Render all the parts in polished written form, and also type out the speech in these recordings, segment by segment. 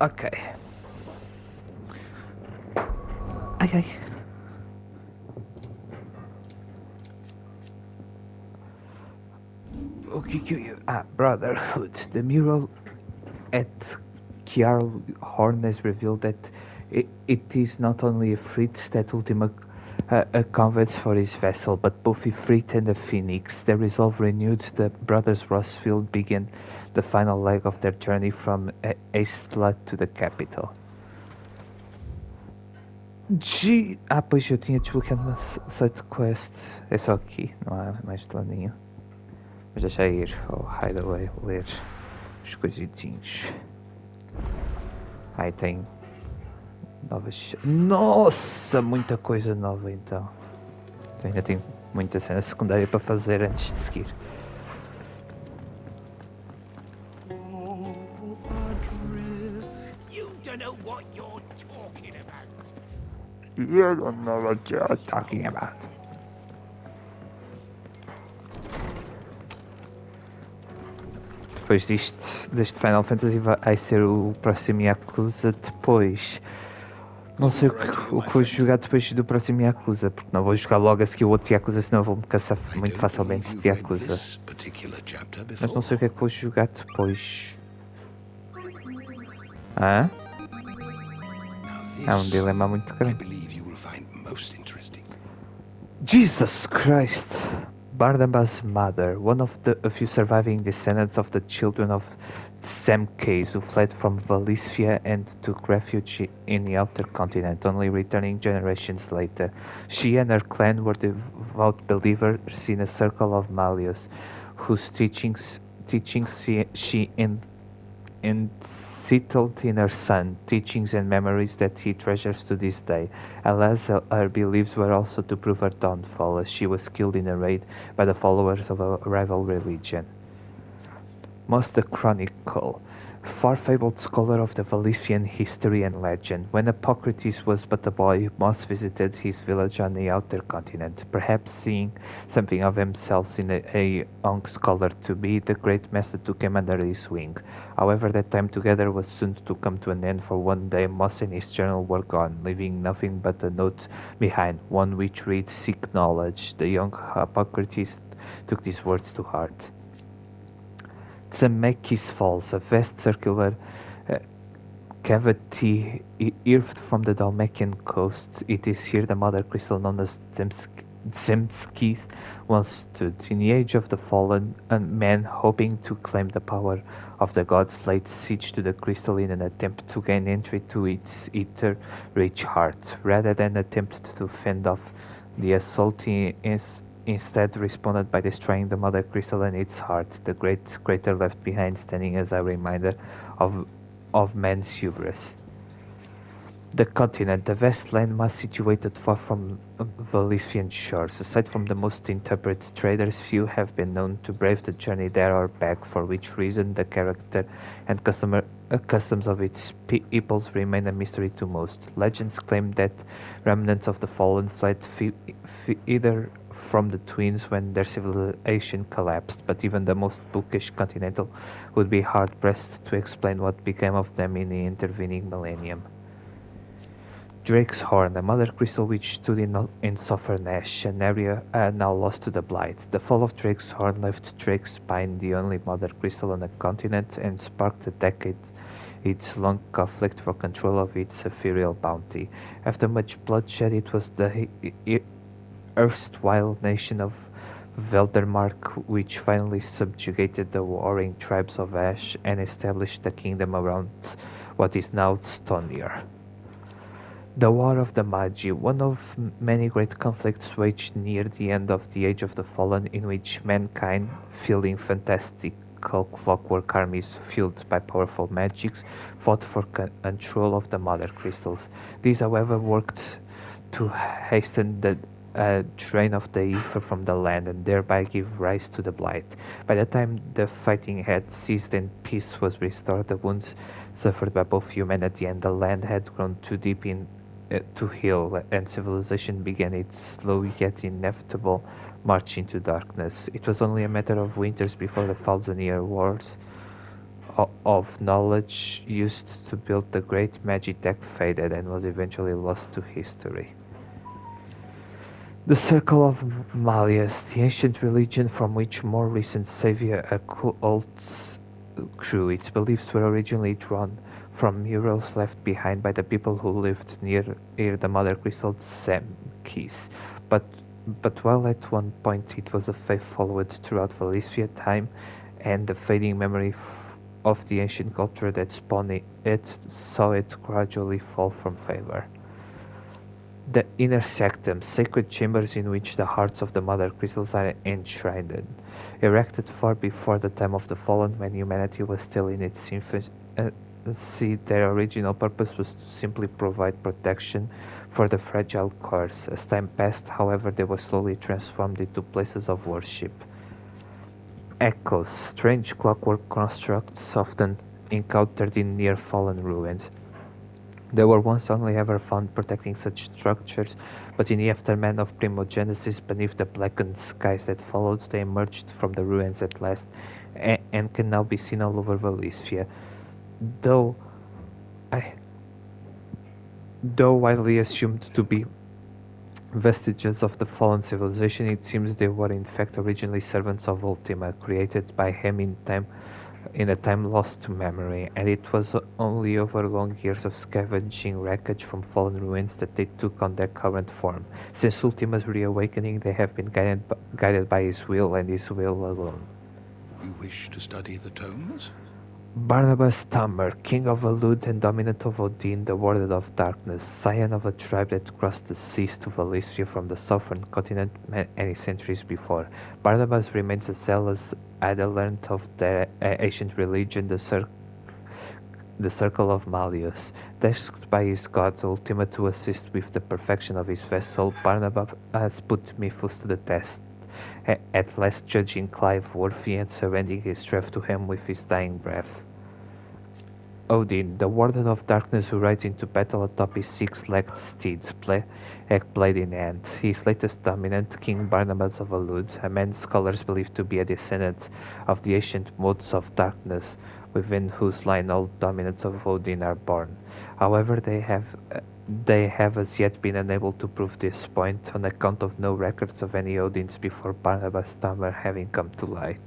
Okay. Okay. Okay, Brotherhood. The mural at Kjarl Horn has revealed that it is not only a Fritz that Ultima converts for his vessel, but both Ifrit and the Phoenix. Their resolve renewed, the brothers Rossfield began the final leg of their journey from Eistla to the capital. Pois eu tinha desbloqueado uma side quest. É só aqui, não há mais de lado nenhum. Mas deixa ir ao Hideaway ler os coisitinhos. Aí tem novas. Nossa, muita coisa nova então. Então ainda tenho muita cena secundária para fazer antes de seguir. You don't know what you're talking about. You don't know what you're talking about. Depois deste Final Fantasy vai ser o próximo Yakuza depois. Não sei o que vou jogar depois do próximo Yakuza, porque não vou jogar logo a seguir o outro Yakuza, senão vou-me cansar muito facilmente de Yakuza. Mas não sei o que é que vou jogar depois. Hã? É um dilema muito grande. Jesus Christ! Barnabas' mother, one of the a few surviving descendants of the children of Semkes who fled from Valisthia and took refuge in the outer continent, only returning generations later. She and her clan were devout believers in a circle of Malios, whose teachings she settled in her son, teachings and memories that he treasures to this day. Alas, her beliefs were also to prove her downfall, as she was killed in a raid by the followers of a rival religion. Most the Chronicle, far-fabled scholar of the Valisian history and legend. When Hippocrates was but a boy, Moss visited his village on the outer continent, perhaps seeing something of himself in a young scholar to be. The great master took him under his wing. However, that time together was soon to come to an end, for one day Moss and his journal were gone, leaving nothing but a note behind, one which reads, "Seek knowledge." The young Hippocrates took these words to heart. Zemekis Falls, a vast circular uh, cavity earthed from the Dalmatian coast. It is here the mother crystal known as Zemskis once stood. In the age of the fallen, men hoping to claim the power of the gods laid siege to the crystal in an attempt to gain entry to its ether-rich heart. Rather than attempt to fend off the assault, instead responded by destroying the mother crystal and its heart, the great crater left behind standing as a reminder of man's hubris. The continent, the vast landmass situated far from Valisian shores. Aside from the most intrepid traders, few have been known to brave the journey there or back, for which reason the character and customs of its peoples remain a mystery to most. Legends claim that remnants of the fallen fled either from the twins when their civilization collapsed, but even the most bookish continental would be hard-pressed to explain what became of them in the intervening millennium. Drake's Horn, a mother crystal which stood in Soffernash, an area now lost to the Blight. The fall of Drake's Horn left Drake's Spine the only mother crystal on the continent and sparked a decade-long conflict for control of its ethereal bounty. After much bloodshed, it was the erstwhile nation of Veldermark which finally subjugated the warring tribes of Ash and established a kingdom around what is now Stonier. The War of the Magi, one of many great conflicts waged near the end of the Age of the Fallen, in which mankind, fielding fantastical clockwork armies fueled by powerful magics, fought for control of the Mother Crystals. These, however, worked to hasten the drain of the ether from the land and thereby give rise to the Blight. By the time the fighting had ceased and peace was restored, the wounds suffered by both humanity and the land had grown too deep to heal, and civilization began its slow yet inevitable march into darkness. It was only a matter of winters before the Thousand Year Wars of knowledge used to build the great Magitech faded and was eventually lost to history. The Circle of Malleus, the ancient religion from which more recent savior cults grew, its beliefs were originally drawn from murals left behind by the people who lived near the mother crystal Zemkis. But, but while at one point it was a faith followed throughout Valencia time and the fading memory of the ancient culture that spawned it saw it gradually fall from favor. The inner sanctum, sacred chambers in which the hearts of the mother crystals are enshrined, erected far before the time of the fallen when humanity was still in its infancy, their original purpose was to simply provide protection for the fragile cores. As time passed, however, they were slowly transformed into places of worship. Echoes, strange clockwork constructs often encountered in near fallen ruins. They were once only ever found protecting such structures, but in the aftermath of primogenesis, beneath the blackened skies that followed, they emerged from the ruins at last, and can now be seen all over Valencia. Though, I, though widely assumed to be vestiges of the fallen civilization, it seems they were in fact originally servants of Ultima, created by him in a time lost to memory, and it was only over long years of scavenging wreckage from fallen ruins that they took on their current form. Since Ultima's reawakening, they have been guided by his will and his will alone. You wish to study the tomes? Barnabas Tammer, king of Alud and dominant of Odin, the warden of darkness, scion of a tribe that crossed the seas to Valencia from the southern continent many centuries before. Barnabas remains a zealous adherent of their ancient religion, the Circle of Malleus. Tasked by his god Ultima to assist with the perfection of his vessel, Barnabas has put Mythos to the test, at last judging Clive worthy and surrendering his strength to him with his dying breath. Odin, the Warden of Darkness who rides into battle atop his six-legged steed, blade in hand. His latest dominant, King Barnabas of Alud, a man scholars believe to be a descendant of the ancient modes of darkness, within whose line all dominants of Odin are born. However, they have as yet been unable to prove this point on account of no records of any Odins before Barnabas Tammer having come to light.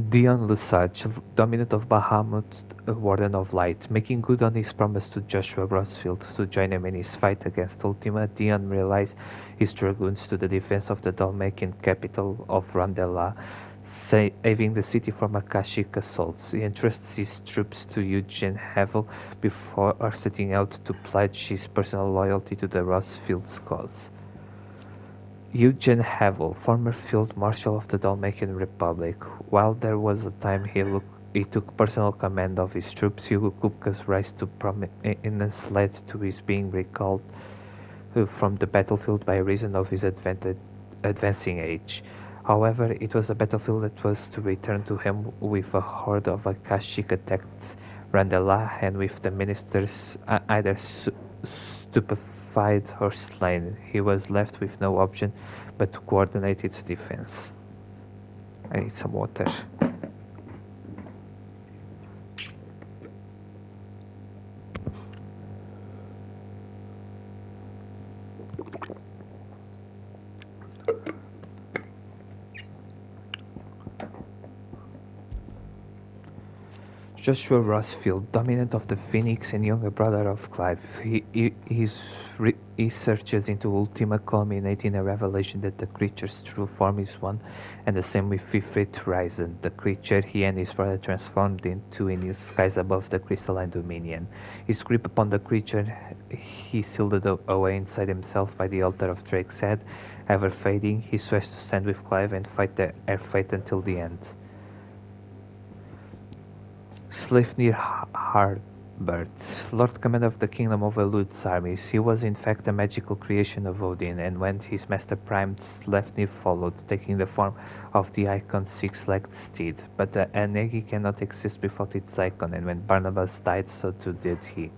Dion Lesage, dominant of Bahamut, Warden of Light, making good on his promise to Joshua Rosfield to join him in his fight against Ultima, Dion relies his dragoons to the defense of the Dalmatian capital of Randella, saving the city from Akashic assaults. He entrusts his troops to Eugen Havel before setting out to pledge his personal loyalty to the Rosfield's cause. Eugen Havel, former Field Marshal of the Dalmatian Republic. While there was a time he took personal command of his troops, Hugo Kupka's rise to prominence led to his being recalled from the battlefield by reason of his advancing age. However, it was a battlefield that was to return to him with a horde of Akashic attacked Randella and with the ministers either stupefied or slain. He was left with no option but to coordinate its defense. I need some water. Joshua Rosfield, dominant of the Phoenix and younger brother of Clive, his researches into Ultima culminate in a revelation that the creature's true form is one and the same with Fifth Risen, the creature he and his brother transformed into in the skies above the crystalline dominion. His grip upon the creature he sealed away inside himself by the altar of Drake's head, ever fading. He swears to stand with Clive and fight the Air Fate until the end. Sleipnir Harbert, Lord Commander of the Kingdom of Elud's armies, he was in fact a magical creation of Odin, and when his master primed, Sleipnir followed, taking the form of the icon's six-legged steed. But the Anegi cannot exist without its icon, and when Barnabas died, so too did he.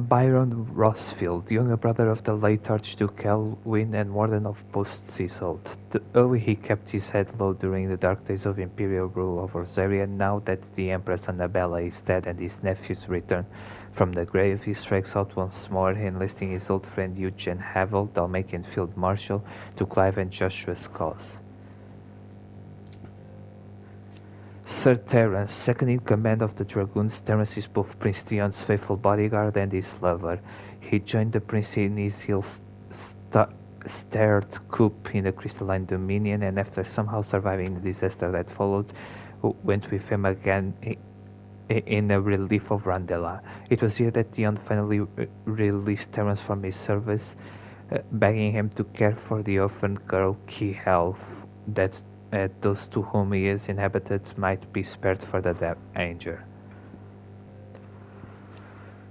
Byron Rossfield, younger brother of the late Archduke Elwin and Warden of Post Isolde. Though he kept his head low during the dark days of imperial rule over Rosaria, now that the Empress Annabella is dead and his nephews return from the grave, he strikes out once more, enlisting his old friend Eugene Havel, Dalmatian Field Marshal, to Clive and Joshua's cause. Sir Terence, second in command of the Dragoons, Terence is both Prince Dion's faithful bodyguard and his lover. He joined the prince in his ill-starred coup in the Crystalline Dominion, and after somehow surviving the disaster that followed, went with him again in a relief of Randella. It was here that Dion finally released Terence from his service, begging him to care for the orphan girl Kihel, that those to whom he is inhabited might be spared further danger.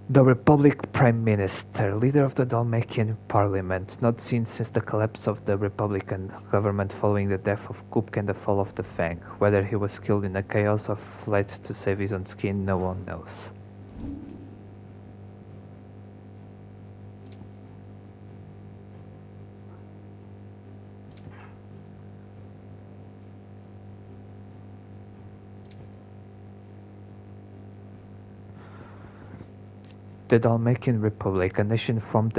The Republic Prime Minister, leader of the Dalmatian Parliament, not seen since the collapse of the Republican government following the death of Kupk and the fall of the Fang. Whether he was killed in the chaos or fled to save his own skin, no one knows. The Dalmatian Republic, a nation from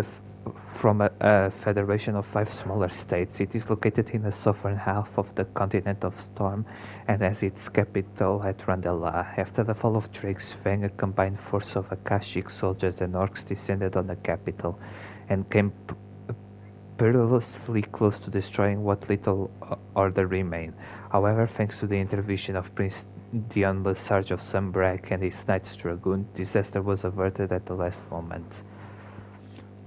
a federation of 5 smaller states, it is located in the southern half of the continent of Storm and has its capital at Randella. After the fall of Drake's Fang, a combined force of Akashic soldiers and orcs descended on the capital and came perilously close to destroying what little order remained. However, thanks to the intervention of Prince Dion Lesarge of Sunbrack and his Knights Dragoon, disaster was averted at the last moment.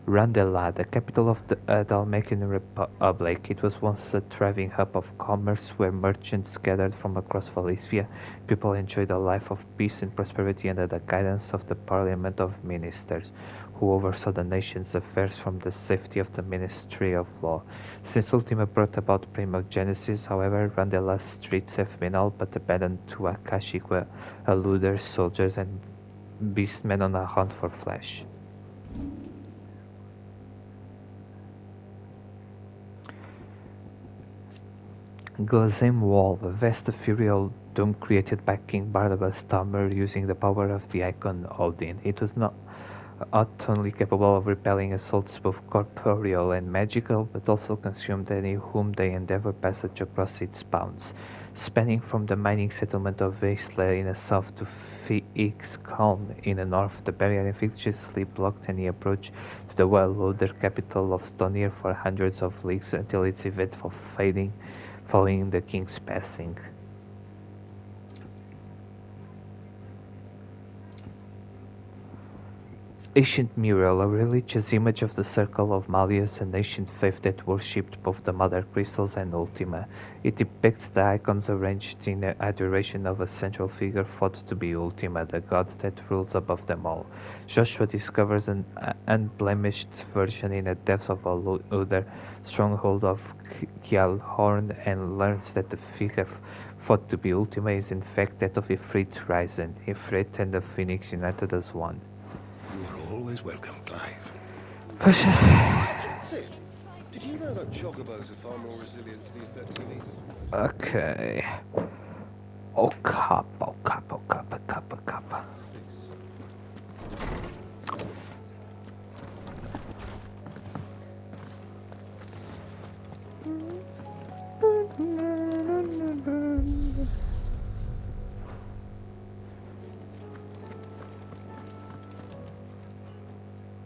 Randella, the capital of the Dalmatian Republic, it was once a thriving hub of commerce where merchants gathered from across Valencia. People enjoyed a life of peace and prosperity under the guidance of the Parliament of Ministers, who oversaw the nation's affairs from the safety of the Ministry of Law. Since Ultima brought about Primogenesis, however, Randella's streets have been all but abandoned to Akashic eluders, soldiers, and beastmen on a hunt for flesh. Glazem Wall, a vast ethereal dome created by King Barnabas Tamur using the power of the icon Odin. It was not only capable of repelling assaults both corporeal and magical, but also consumed any whom they endeavor passage across its bounds. Spanning from the mining settlement of Vaisla in the south to Calm in the north, the barrier effectively blocked any approach to the well-older capital of Stonir for hundreds of leagues until its eventful fading following the king's passing. Ancient mural, a religious image of the Circle of Malleus, an ancient faith that worshipped both the Mother Crystals and Ultima. It depicts the icons arranged in adoration of a central figure thought to be Ultima, the god that rules above them all. Joshua discovers an unblemished version in the depths of a other stronghold of Kjalhorn and learns that the figure thought to be Ultima is in fact that of Ifrit Ryzen, Ifrit and the Phoenix united as one. You are always welcome, Clive. Sid, did you know that chocobos are far more resilient to the effects of ether? Okay. Oh, kappa, kappa, kappa, kappa, kappa.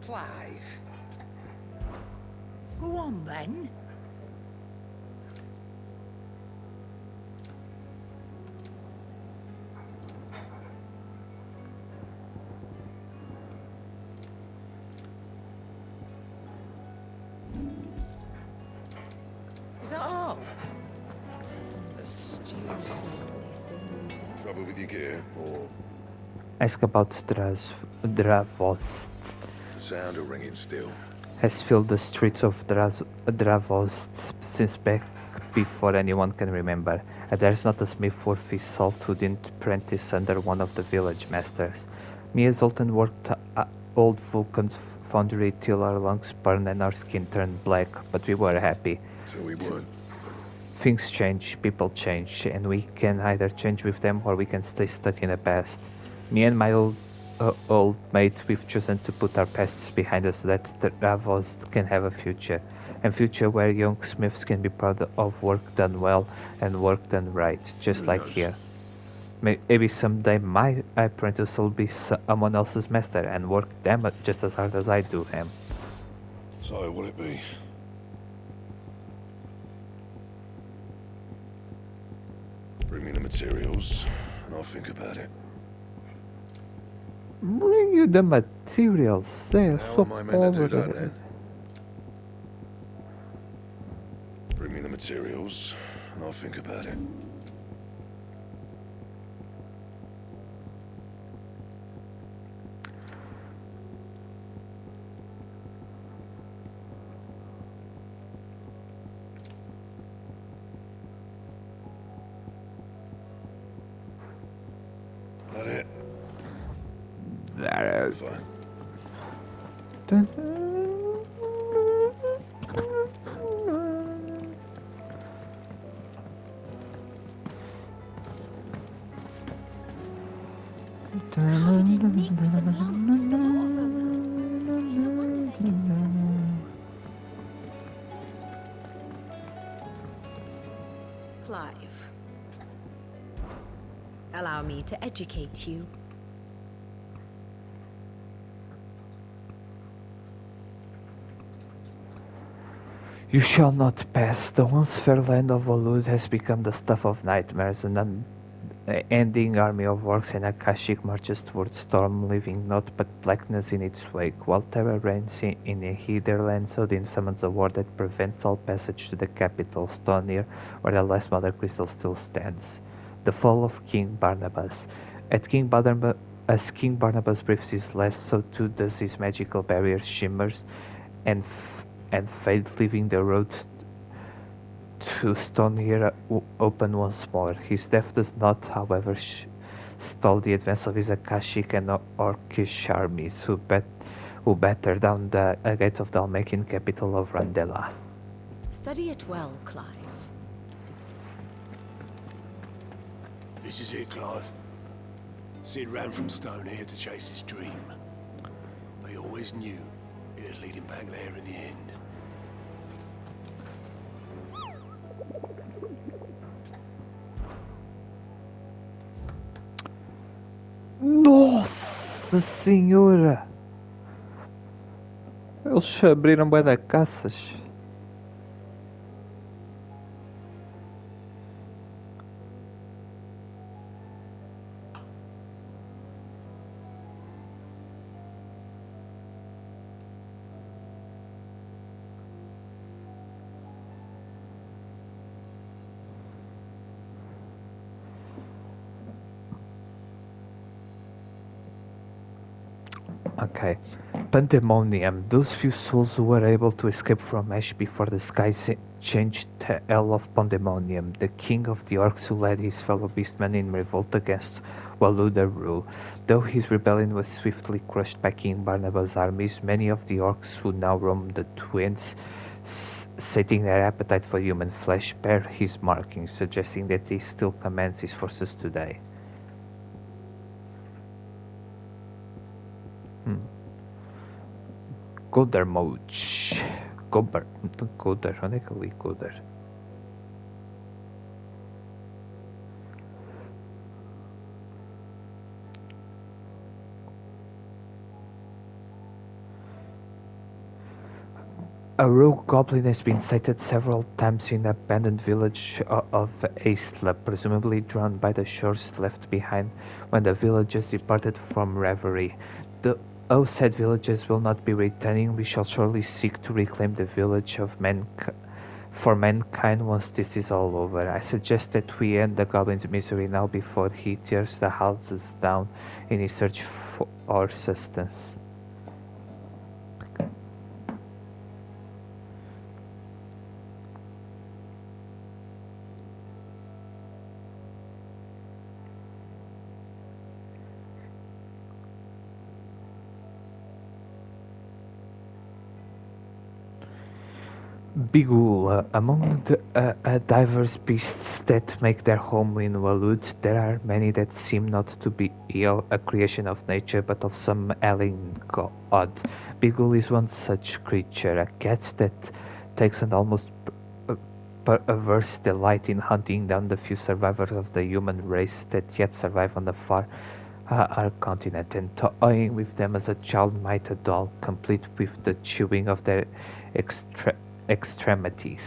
Clive. Go on then. Is that all? The stew's awfully thin. Trouble with your gear, or Ask about Dravos. the sound of ringing still? Has filled the streets of Dravos since back before anyone can remember. There's not a smith worth his salt who didn't apprentice under one of the village masters. Me and Zoltan old Vulcan's foundry till our lungs burned and our skin turned black, but we were happy. So we weren't. Things change, people change, and we can either change with them or we can stay stuck in the past. Me and my old mate, we've chosen to put our pasts behind us so that the Ravos can have a future. A future where young smiths can be proud of work done well and work done right, just Who like knows? here. Maybe someday my apprentice will be someone else's master and work just as hard as I do him. So what'll it be? Bring me the materials, and I'll think about it. Bring you the materials, they are How so am I meant to do that over. then? Bring me the materials, and I'll think about it. That it? There. Fine. Covered in nicks and lumps, the lot of them. It's a wonder they can still walk. Clive, allow me to educate you. You shall not pass. The once fair land of Olud has become the stuff of nightmares, and an ending army of orcs and Akashic marches towards storm, leaving naught but blackness in its wake. While terror reigns in the Hitherlands, Odin summons a ward that prevents all passage to the capital, Stonir, where the last Mother Crystal still stands. The fall of King Barnabas. As King Barnabas breathes his last, so too does his magical barrier shimmers and and fade, leaving the road to Stone here open once more. His death does not, however, stall the advance of his Akashic and Orcish armies, who batter down the gate of the Almacian capital of Randella. Study it well, Clive. This is it, Clive. Sid ran from Stone here to chase his dream. But he always knew it'd lead him back there in the end. Nossa senhora! Eles abriram bué da caças. Okay. Pandemonium. Those few souls who were able to escape from Ash before the sky changed to Hell of Pandemonium, the king of the orcs who led his fellow beastmen in revolt against Waluda rule. Though his rebellion was swiftly crushed by King Barnabas' armies, many of the orcs who now roam the Twins, sating their appetite for human flesh, bear his markings, suggesting that he still commands his forces today. Coder Mouch. Coder. Coder. Onde é que eu li Coder? A rogue goblin has been sighted several times in the abandoned village of Aistla, presumably drawn by the shores left behind when the villagers departed from reverie. Though said villagers will not be returning, we shall surely seek to reclaim the village for mankind once this is all over. I suggest that we end the goblin's misery now before he tears the houses down in his search for sustenance. Bigul, among the diverse beasts that make their home in Walud, there are many that seem not to be a creation of nature but of some alien god. Bigul is one such creature, a cat that takes an almost perverse delight in hunting down the few survivors of the human race that yet survive on the far our continent, and toying with them as a child might a doll, complete with the chewing of their extra extremities.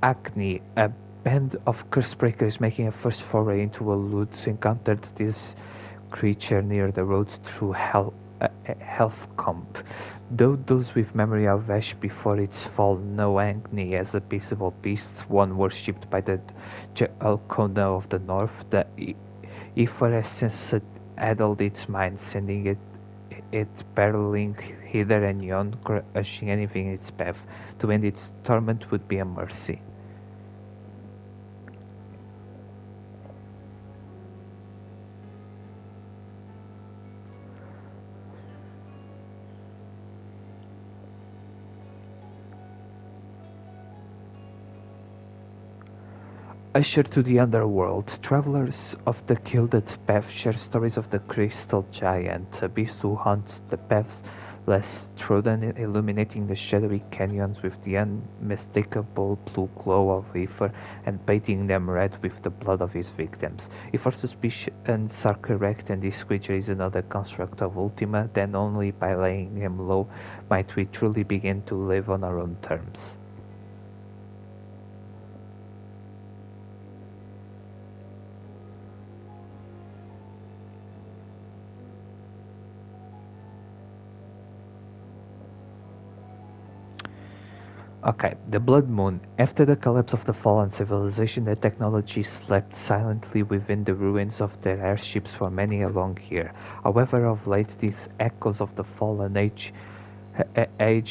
Acne, a band of cursebreakers making a first foray into a loot, encountered this creature near the road through Health Comp. Though those with memory of Ash before its fall know Agni as a peaceable beast, one worshipped by the Jalcona of the North, the effervescence addled its mind, sending it barreling hither and yon, crushing anything in its path. To end its torment would be a mercy. Ushered to the underworld, travelers of the Gilded Path share stories of the Crystal Giant, a beast who haunts the paths less trodden, illuminating the shadowy canyons with the unmistakable blue glow of ether and painting them red with the blood of his victims. If our suspicions are correct and this creature is another construct of Ultima, then only by laying him low might we truly begin to live on our own terms. Okay, the Blood Moon. After the collapse of the fallen civilization, the technology slept silently within the ruins of their airships for many a long year. However, of late, these echoes of the fallen age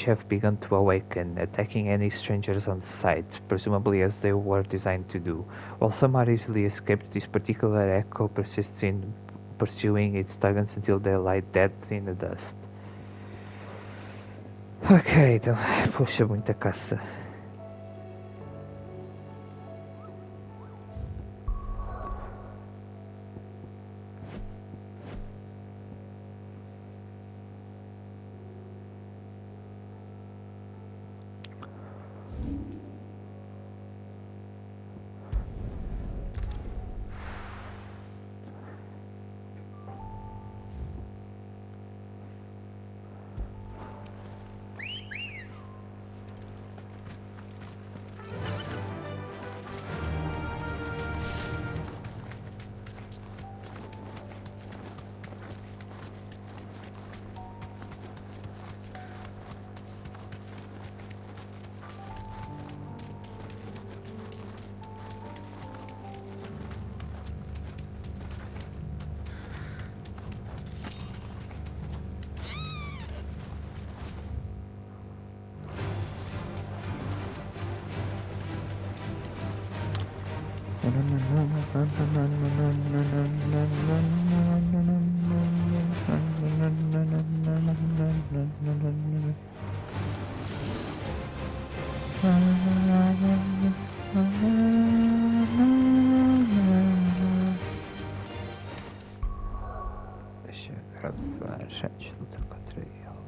have begun to awaken, attacking any strangers on sight, presumably as they were designed to do. While some are easily escaped, this particular echo persists in pursuing its targets until they lie dead in the dust. Ok, então, puxa, muita caça. Deixa eu gravar, gente, luta contra ele.